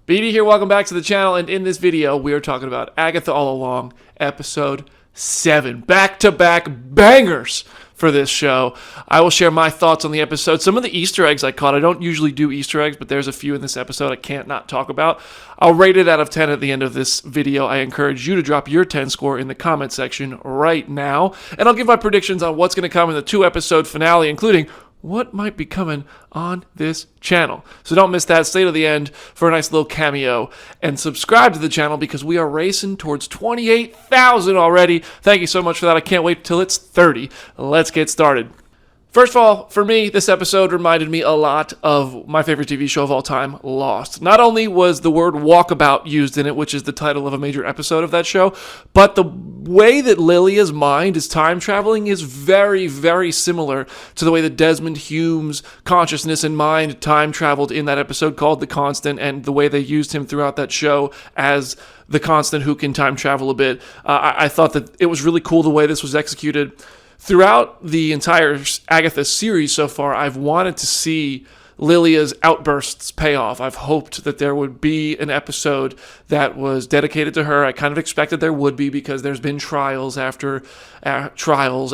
BD here, welcome back to the channel, and in this video, we are talking about Agatha All Along, episode 7. Back-to-back bangers for this show. I will share my thoughts on the episode. Some of the Easter eggs I caught. I don't usually do Easter eggs, but there's a few in this episode I can't not talk about. I'll rate it out of 10 at the end of this video. I encourage you to drop your 10 score in the comment section right now, and I'll give my predictions on what's going to come in the 2-episode finale, including what might be coming on this channel. So don't miss that. Stay to the end for a nice little cameo and subscribe to the channel because we are racing towards 28,000 already. Thank you so much for that. I can't wait till it's 30. Let's get started. First of all, for me, this episode reminded me a lot of my favorite TV show of all time, Lost. Not only was the word walkabout used in it, which is the title of a major episode of that show, but the way that Lilia's mind is time traveling is very, very similar to the way that Desmond Hume's consciousness and mind time traveled in that episode called The Constant, and the way they used him throughout that show as the Constant who can time travel a bit. I thought that it was really cool the way this was executed. Throughout the entire Agatha series so far, I've wanted to see Lilia's outbursts pay off. I've hoped that there would be an episode that was dedicated to her. I kind of expected there would be because there's been trials after trials,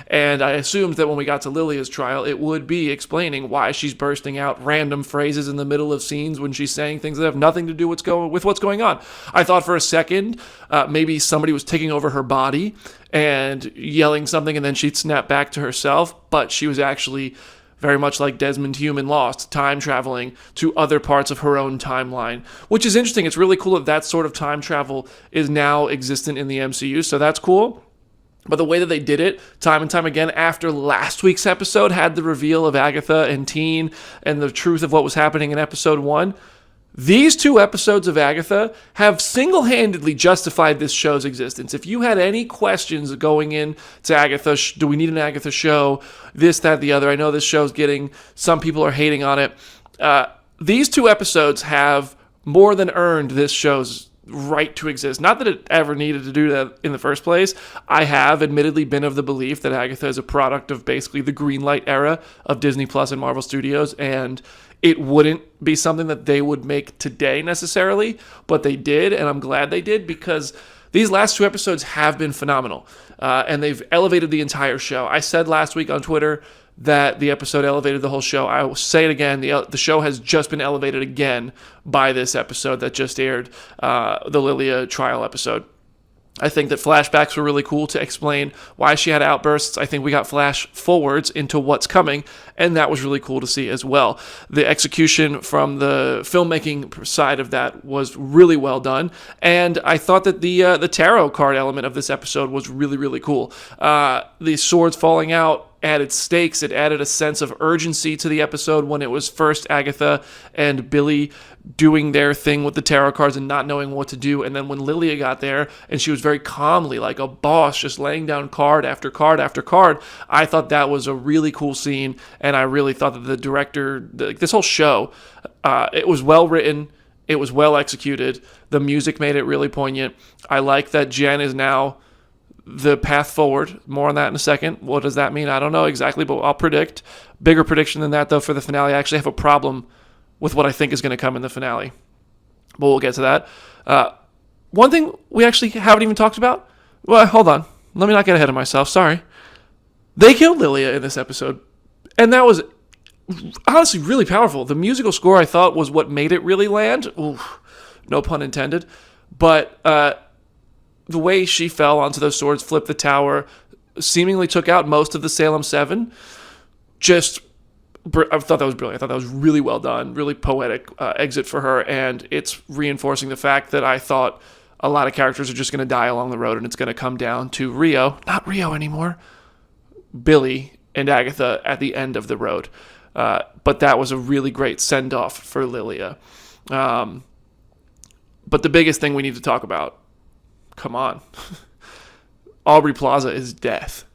and I assumed that when we got to Lilia's trial, it would be explaining why she's bursting out random phrases in the middle of scenes when she's saying things that have nothing to do with what's going on. I thought for a second maybe somebody was taking over her body and yelling something, and then she'd snap back to herself, but she was actually very much like Desmond Hume in Lost, time traveling to other parts of her own timeline, which is interesting. It's really cool that sort of time travel is now existent in the MCU, so that's cool. But the way that they did it, time and time again, after last week's episode had the reveal of Agatha and Teen and the truth of what was happening in episode 1, these 2 episodes of Agatha have single-handedly justified this show's existence. If you had any questions going in to Agatha, do we need an Agatha show, this, that, the other, I know this show's some people are hating on it. These 2 episodes have more than earned this show's right to exist. Not that it ever needed to do that in the first place. I have admittedly been of the belief that Agatha is a product of basically the green light era of Disney Plus and Marvel Studios, and it wouldn't be something that they would make today necessarily, but they did, and I'm glad they did because these last 2 episodes have been phenomenal, and they've elevated the entire show. I said last week on Twitter that the episode elevated the whole show. I will say it again. The show has just been elevated again by this episode that just aired, the Lilia trial episode. I think that flashbacks were really cool to explain why she had outbursts. I think we got flash forwards into what's coming, and that was really cool to see as well. The execution from the filmmaking side of that was really well done, and I thought that the tarot card element of this episode was really, really cool. The swords falling out added stakes. It added a sense of urgency to the episode when it was first Agatha and Billy doing their thing with the tarot cards and not knowing what to do, and then when Lilia got there and she was very calmly like a boss just laying down card after card after card, I thought that was a really cool scene, and I really thought that the director, this whole show, it was well written, it was well executed, the music made it really poignant. I like that Jen is now the path forward. More on that in a second. What does that mean? I don't know exactly, but I'll predict. Bigger prediction than that, though, for the finale. I actually have a problem with what I think is going to come in the finale, but we'll get to that. One thing we actually haven't even talked about. Well, hold on. Let me not get ahead of myself. Sorry. They killed Lilia in this episode, and that was honestly really powerful. The musical score, I thought, was what made it really land. Ooh, no pun intended. But the way she fell onto those swords, flipped the tower, seemingly took out most of the Salem 7. I thought that was brilliant. I thought that was really well done, really poetic exit for her, and it's reinforcing the fact that I thought a lot of characters are just going to die along the road, and it's going to come down to not Rio anymore, Billy and Agatha at the end of the road. But that was a really great send-off for Lilia. But the biggest thing we need to talk about, come on. Aubrey Plaza is death.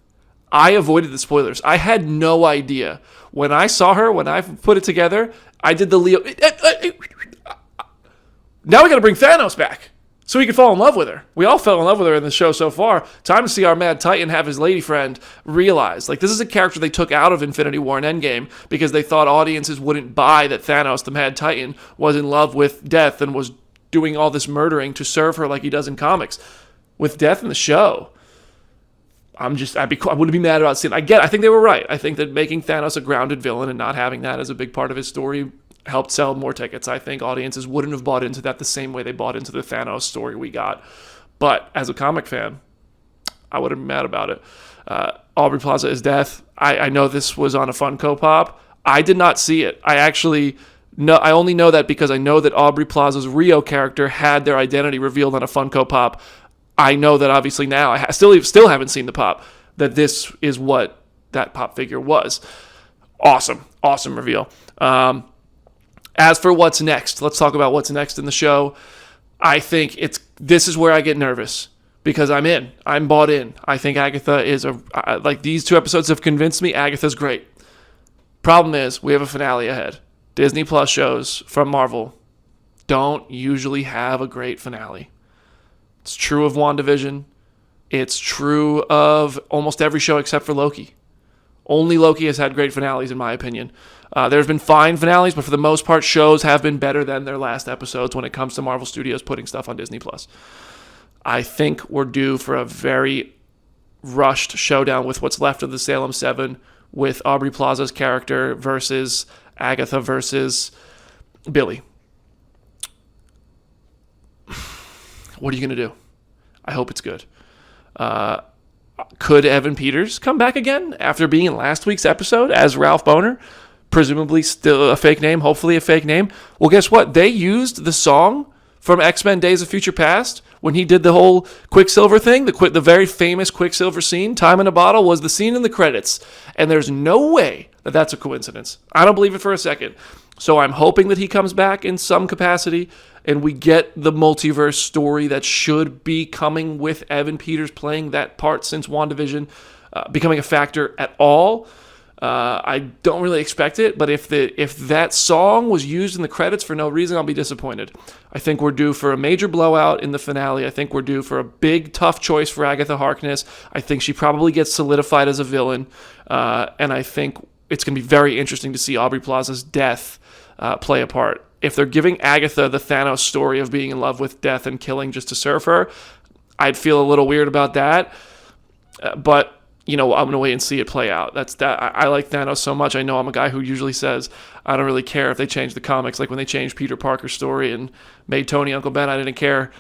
I avoided the spoilers. I had no idea. When I saw her, when I put it together, I did the Leo. Now we got to bring Thanos back. so he could fall in love with her. We all fell in love with her in the show so far. Time to see our Mad Titan have his lady friend realize, like, this is a character they took out of Infinity War and Endgame because they thought audiences wouldn't buy that Thanos, the Mad Titan, was in love with Death and was doing all this murdering to serve her like he does in comics. With Death in the show, I wouldn't be mad about seeing. I think they were right. I think that making Thanos a grounded villain and not having that as a big part of his story helped sell more tickets. I think audiences wouldn't have bought into that the same way they bought into the Thanos story we got. But as a comic fan, I wouldn't be mad about it. Aubrey Plaza is Death. I know this was on a Funko Pop. I did not see it. I only know that because I know that Aubrey Plaza's Rio character had their identity revealed on a Funko Pop. I know that obviously now, I still haven't seen the pop, that this is what that pop figure was. Awesome reveal. As for what's next, let's talk about what's next in the show. I think this is where I get nervous because I'm bought in. I think Agatha is like these 2 episodes have convinced me Agatha's great. Problem is, we have a finale ahead. Disney Plus shows from Marvel don't usually have a great finale. It's true of WandaVision. It's true of almost every show except for Loki. Only Loki has had great finales, in my opinion. There's been fine finales, but for the most part, shows have been better than their last episodes when it comes to Marvel Studios putting stuff on Disney+. I think we're due for a very rushed showdown with what's left of the Salem 7, with Aubrey Plaza's character versus Agatha versus Billy. What are you going to do? I hope it's good. Could Evan Peters come back again after being in last week's episode as Ralph Boner? Presumably still a fake name, hopefully a fake name. Well, guess what? They used the song from X-Men Days of Future Past when he did the whole Quicksilver thing. The very famous Quicksilver scene, Time in a Bottle, was the scene in the credits. And there's no way that that's a coincidence. I don't believe it for a second. So I'm hoping that he comes back in some capacity and we get the multiverse story that should be coming with Evan Peters playing that part since WandaVision becoming a factor at all. I don't really expect it, but if that song was used in the credits for no reason, I'll be disappointed. I think we're due for a major blowout in the finale. I think we're due for a big, tough choice for Agatha Harkness. I think she probably gets solidified as a villain, and I think it's going to be very interesting to see Aubrey Plaza's death play a part. If they're giving Agatha the Thanos story of being in love with Death and killing just to serve her, I'd feel a little weird about that. But, I'm going to wait and see it play out. I like Thanos so much. I know I'm a guy who usually says, I don't really care if they change the comics. Like when they changed Peter Parker's story and made Tony Uncle Ben, I didn't care.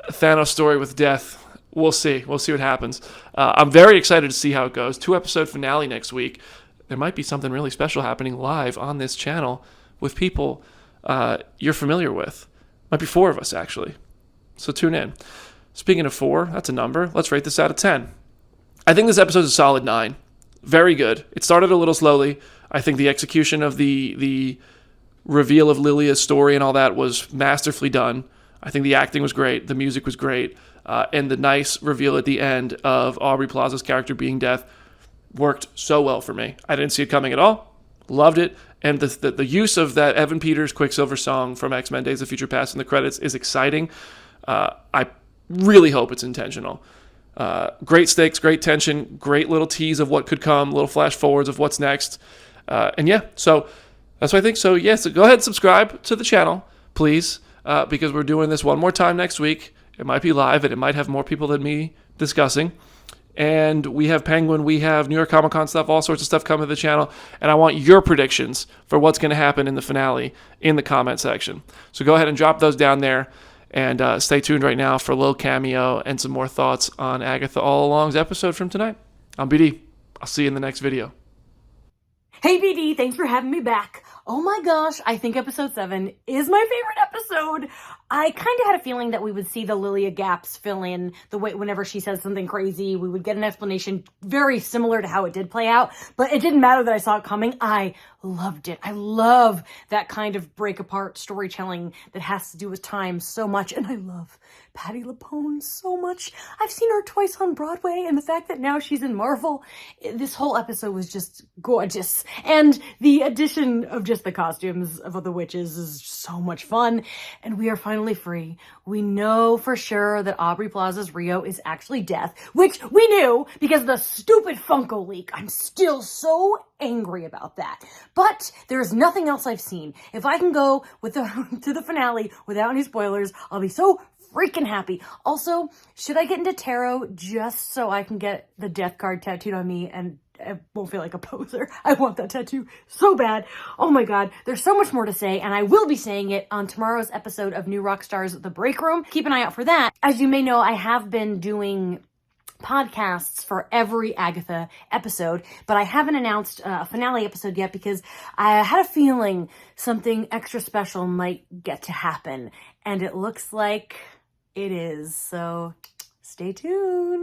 Thanos story with Death, we'll see. We'll see what happens. I'm very excited to see how it goes. 2-episode finale next week. There might be something really special happening live on this channel with people you're familiar with. Might be 4 of us, actually. So tune in. Speaking of 4, that's a number. Let's rate this out of 10. I think this episode is a solid 9. Very good. It started a little slowly. I think the execution of the reveal of Lilia's story and all that was masterfully done. I think the acting was great. The music was great. And the nice reveal at the end of Aubrey Plaza's character being Death worked so well for me. I didn't see it coming at all. Loved it. And the use of that Evan Peters Quicksilver song from X-Men Days of Future Past in the credits is exciting. I really hope it's intentional. Great stakes, great tension, great little tease of what could come, little flash forwards of what's next. So that's what I think. So yes, go ahead and subscribe to the channel, please, because we're doing this one more time next week. It might be live and it might have more people than me discussing. And we have Penguin, we have New York Comic Con stuff, all sorts of stuff coming to the channel. And I want your predictions for what's going to happen in the finale in the comment section. So go ahead and drop those down there. And stay tuned right now for a little cameo and some more thoughts on Agatha All Along's episode from tonight. I'm BD. I'll see you in the next video. Hey BD, thanks for having me back. Oh my gosh, I think episode 7 is my favorite episode. I kind of had a feeling that we would see the Lilia gaps fill in the way whenever she says something crazy. We would get an explanation very similar to how it did play out, but it didn't matter that I saw it coming. I loved it. I love that kind of break apart storytelling that has to do with time so much, and I love Patti LuPone so much. I've seen her twice on Broadway, and the fact that now she's in Marvel, this whole episode was just gorgeous. And the addition of just the costumes of the witches is so much fun. and we are finally free. We know for sure that Aubrey Plaza's Rio is actually Death, which we knew because of the stupid Funko leak. I'm still so angry about that. But there is nothing else I've seen. If I can go with to the finale without any spoilers, I'll be so freaking happy. Also, should I get into tarot just so I can get the Death card tattooed on me and I won't feel like a poser? I want that tattoo so bad. Oh my god, there's so much more to say, and I will be saying it on tomorrow's episode of New Rockstars The Break Room. Keep an eye out for that. As you may know, I have been doing podcasts for every Agatha episode, but I haven't announced a finale episode yet because I had a feeling something extra special might get to happen, and it looks like it is, so stay tuned.